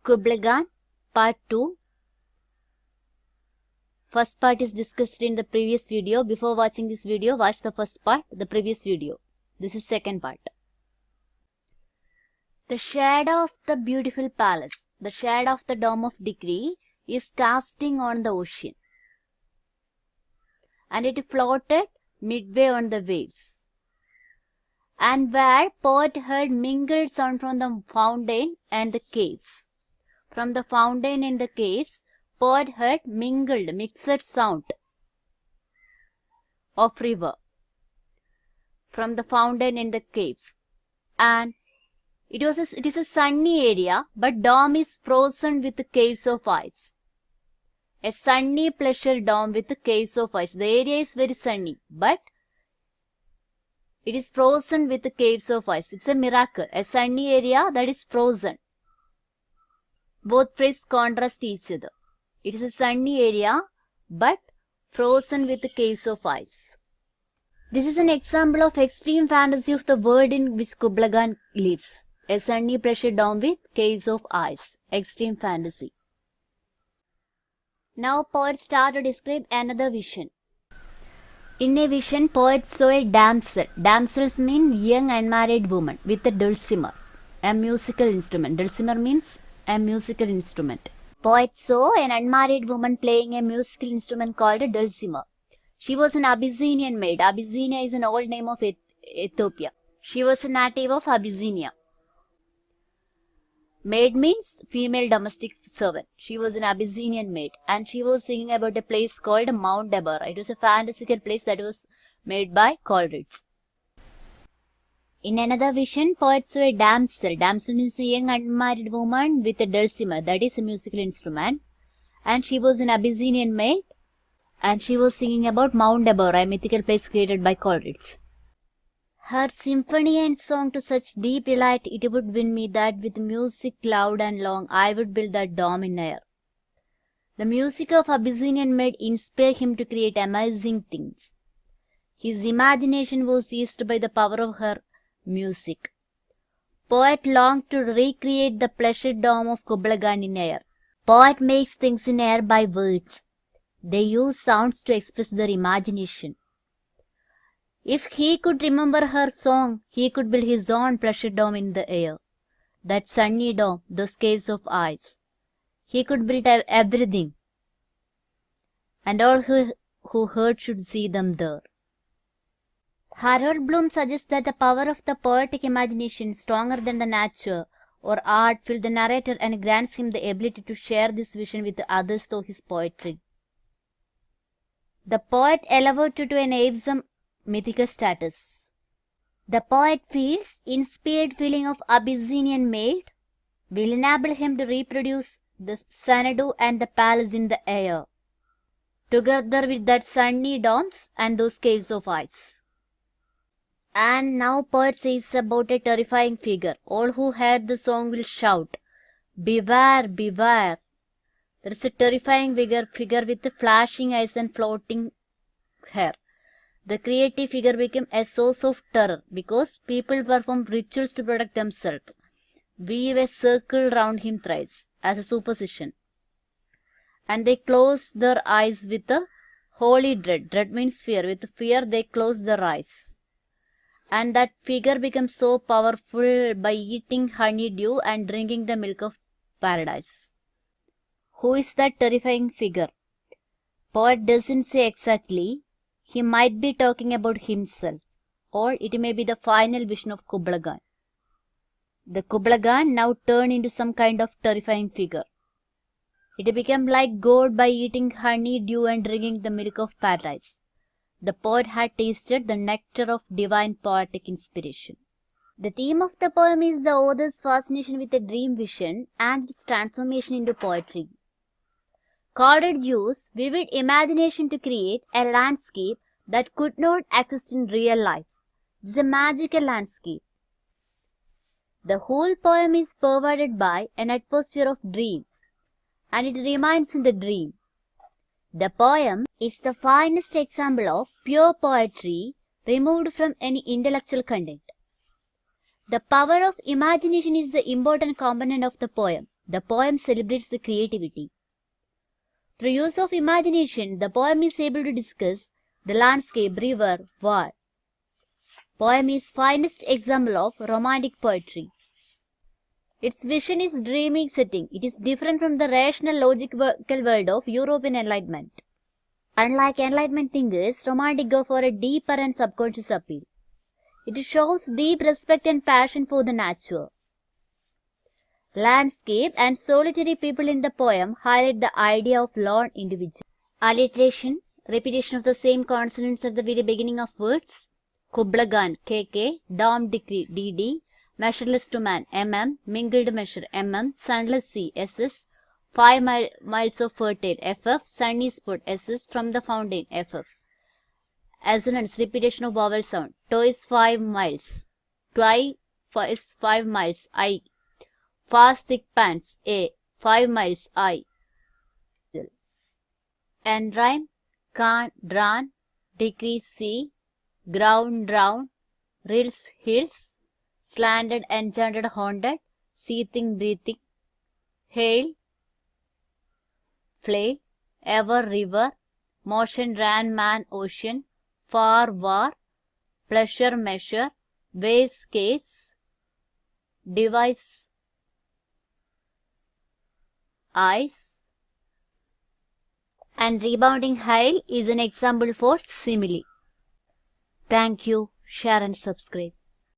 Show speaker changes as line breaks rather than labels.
Kubla Khan, part 2. First part is discussed in the previous video. Before watching this video, watch the first part, the previous video. This is second part. The shadow of the beautiful palace, the shadow of the dome of decree, is casting on the ocean, and it floated midway on the waves. And where poet heard mingled sound from the fountain and the caves. From the fountain and the caves, poet heard mixed sound of river. From the fountain and the caves. And it is a sunny area, but dome is frozen with caves of ice. A sunny pleasure dome with caves of ice. The area is very sunny, but it is frozen with caves of ice. It's a miracle. A sunny area that is frozen. Both phrases contrast each other. It is a sunny area, but frozen with caves of ice. This is an example of extreme fantasy of the world in which Kubla Khan lives. A sunny pleasure dome with caves of ice. Extreme fantasy. Now poet start to describe another vision. In a vision, poet saw a damsel. Damsels mean young unmarried woman with a dulcimer, a musical instrument. Dulcimer means a musical instrument. Poet saw an unmarried woman playing a musical instrument called a dulcimer. She was an Abyssinian maid. Abyssinia is an old name of Ethiopia. She was a native of Abyssinia. Maid means female domestic servant. She was an Abyssinian maid, and she was singing about a place called Mount Deborah. It was a fantastical place that was made by Coleridge. In another vision, poet saw a damsel. Damsel means a young unmarried woman with a dulcimer, that is a musical instrument, and she was an Abyssinian maid, and she was singing about Mount Deborah, a mythical place created by Coleridge. Her symphony and song to such deep delight it would win me that with music loud and long I would build that dome in air. The music of Abyssinian maid inspired him to create amazing things. His imagination was seized by the power of her music. Poet longed to recreate the pleasure dome of Kubla Khan in air. Poet makes things in air by words. They use sounds to express their imagination. If he could remember her song, he could build his own pleasure dome in the air. That sunny dome, those caves of ice. He could build everything. And all who heard should see them there. Harold Bloom suggests that the power of the poetic imagination, stronger than the nature or art, filled the narrator and grants him the ability to share this vision with others through his poetry. The poet elevated to an awesome mythical status. The poet feels inspired feeling of Abyssinian maid will enable him to reproduce the Xanadu and the palace in the air, together with that sunny domes and those caves of ice. And now poet says about a terrifying figure. All who heard the song will shout, "Beware, beware." There is a terrifying figure with flashing eyes and floating hair. The creative figure became a source of terror because people perform rituals to protect themselves. Weave a circle round him thrice as a superstition. And they close their eyes with a holy dread. Dread means fear. With fear they close their eyes. And that figure becomes so powerful by eating honeydew and drinking the milk of paradise. Who is that terrifying figure? Poet doesn't say exactly. He might be talking about himself, or it may be the final vision of Kubla Khan. The Kubla Khan now turned into some kind of terrifying figure. It became like God by eating honeydew and drinking the milk of paradise. The poet had tasted the nectar of divine poetic inspiration. The theme of the poem is the author's fascination with a dream vision and its transformation into poetry. Coleridge used vivid imagination to create a landscape that could not exist in real life. It is a magical landscape. The whole poem is pervaded by an atmosphere of dream, and it remains in the dream. The poem is the finest example of pure poetry removed from any intellectual content. The power of imagination is the important component of the poem. The poem celebrates the creativity. Through use of imagination, the poem is able to discuss the landscape, river, war. Poem is finest example of romantic poetry. Its vision is dreamy setting. It is different from the rational logical world of European Enlightenment. Unlike Enlightenment thinkers, romantic go for a deeper and subconscious appeal. It shows deep respect and passion for the nature. Landscape and solitary people in the poem highlight the idea of lone individual. Alliteration, repetition of the same consonants at the very beginning of words. Kubla Khan, KK, Dom Decree, DD, Measureless to Man, MM, Mingled Measure, MM, Sunless Sea, SS, 5 miles of fertile, FF, Sunny Spot, SS, From the Fountain, FF. Assonance, repetition of vowel sound. Twice 5 miles, twice 5 miles, I. Fast thick pants, A, 5 miles, I. And rhyme, Khan, Dran, Decree, C, Ground, drown, Rills, hills, Slanted, enchanted, haunted, Seething, breathing, Hail, flay, ever, river, motion, ran, man, ocean, far, war, pleasure, measure, waves, case, device, eyes, and rebounding hail is an example for simile. Thank you. Share and subscribe.